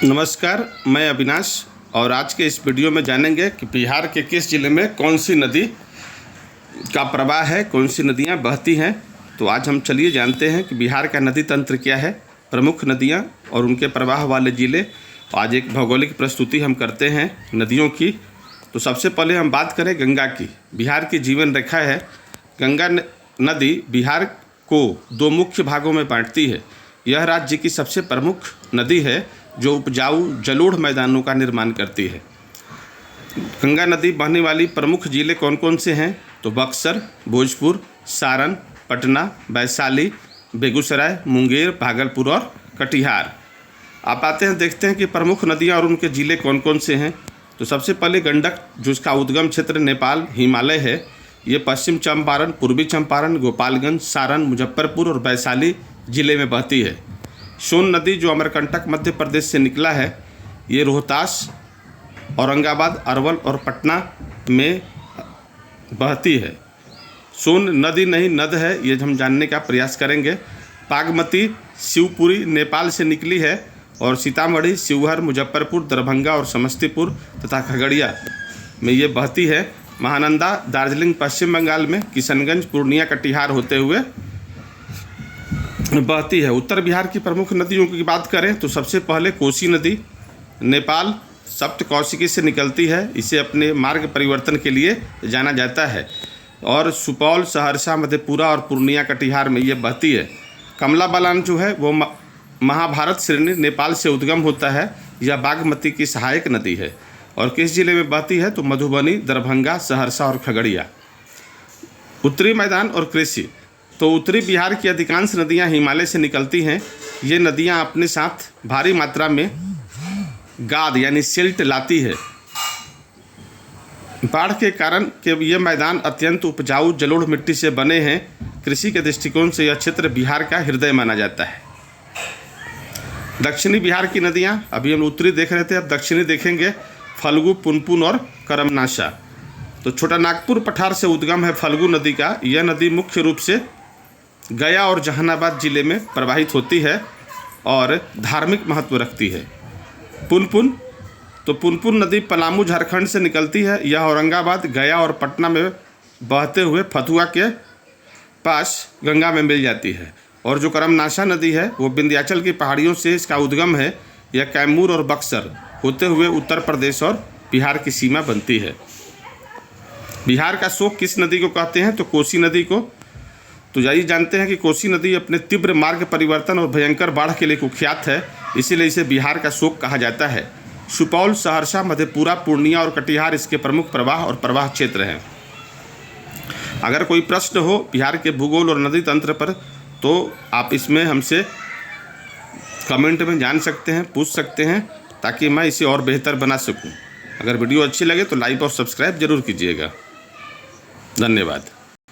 नमस्कार, मैं अविनाश और आज के इस वीडियो में जानेंगे कि बिहार के किस ज़िले में कौन सी नदी का प्रवाह है, कौन सी नदियां बहती हैं। तो आज हम चलिए जानते हैं कि बिहार का नदी तंत्र क्या है, प्रमुख नदियां और उनके प्रवाह वाले ज़िले। आज एक भौगोलिक प्रस्तुति हम करते हैं नदियों की। तो सबसे पहले हम बात करें गंगा की। बिहार की जीवन रेखा है। गंगा नदी बिहार को दो मुख्य भागों में बांटती है। यह राज्य की सबसे प्रमुख नदी है जो उपजाऊ जलोढ़ मैदानों का निर्माण करती है। गंगा नदी बहने वाली प्रमुख जिले कौन कौन से हैं? तो बक्सर, भोजपुर, सारण, पटना, वैशाली, बेगूसराय, मुंगेर, भागलपुर और कटिहार। आप आते हैं, देखते हैं कि प्रमुख नदियां और उनके ज़िले कौन कौन से हैं। तो सबसे पहले गंडक, जो इसका उद्गम क्षेत्र नेपाल हिमालय है, ये पश्चिम चंपारण, पूर्वी चंपारण, गोपालगंज, सारण, मुजफ्फरपुर और वैशाली ज़िले में बहती है। सोन नदी, जो अमरकंटक मध्य प्रदेश से निकला है, ये रोहतास, औरंगाबाद, अरवल और पटना में बहती है। सोन नदी नहीं नद है, ये हम जानने का प्रयास करेंगे। बागमती शिवपुरी नेपाल से निकली है और सीतामढ़ी, शिवहर, मुजफ्फरपुर, दरभंगा और समस्तीपुर तथा खगड़िया में ये बहती है। महानंदा दार्जिलिंग पश्चिम बंगाल में, किशनगंज, पूर्णिया, कटिहार होते हुए बहती है। उत्तर बिहार की प्रमुख नदियों की बात करें तो सबसे पहले कोसी नदी नेपाल सप्तकौशिकी से निकलती है। इसे अपने मार्ग परिवर्तन के लिए जाना जाता है और सुपौल, सहरसा, मधेपुरा और पूर्णिया, कटिहार में ये बहती है। कमला बलान जो है वो महाभारत श्रेणी नेपाल से उद्गम होता है। यह बागमती की सहायक नदी है और किस जिले में बहती है? तो मधुबनी, दरभंगा, सहरसा और खगड़िया। उत्तरी मैदान और कृषि। तो उत्तरी बिहार की अधिकांश नदियां हिमालय से निकलती हैं। ये नदियां अपने साथ भारी मात्रा में गाद यानी सिल्ट लाती है। बाढ़ के कारण के ये मैदान अत्यंत उपजाऊ जलोढ़ मिट्टी से बने हैं। कृषि के दृष्टिकोण से यह क्षेत्र बिहार का हृदय माना जाता है। दक्षिणी बिहार की नदियां, अभी हम उत्तरी देख रहे थे, अब दक्षिणी देखेंगे। फल्गु, पुनपुन और करमनाशा। तो छोटा नागपुर पठार से उद्गम है फल्गु नदी का। यह नदी मुख्य रूप से गया और जहानाबाद जिले में प्रवाहित होती है और धार्मिक महत्व रखती है। पुनपुन, तो पुनपुन नदी पलामू झारखंड से निकलती है। यह औरंगाबाद, गया और पटना में बहते हुए फतुआ के पास गंगा में मिल जाती है। और जो करमनाशा नदी है वो विंध्याचल की पहाड़ियों से इसका उद्गम है। यह कैमूर और बक्सर होते हुए उत्तर प्रदेश और बिहार की सीमा बनती है। बिहार का शोक किस नदी को कहते हैं? तो कोसी नदी को। तो यही जानते हैं कि कोसी नदी अपने तीव्र मार्ग परिवर्तन और भयंकर बाढ़ के लिए कुख्यात है, इसीलिए इसे बिहार का शोक कहा जाता है। सुपौल, सहरसा, मधेपुरा, पूर्णिया और कटिहार इसके प्रमुख प्रवाह और प्रवाह क्षेत्र हैं। अगर कोई प्रश्न हो बिहार के भूगोल और नदी तंत्र पर तो आप इसमें हमसे कमेंट में जान सकते हैं, पूछ सकते हैं, ताकि मैं इसे और बेहतर बना सकूं। अगर वीडियो अच्छी लगे तो लाइक और सब्सक्राइब जरूर कीजिएगा। धन्यवाद।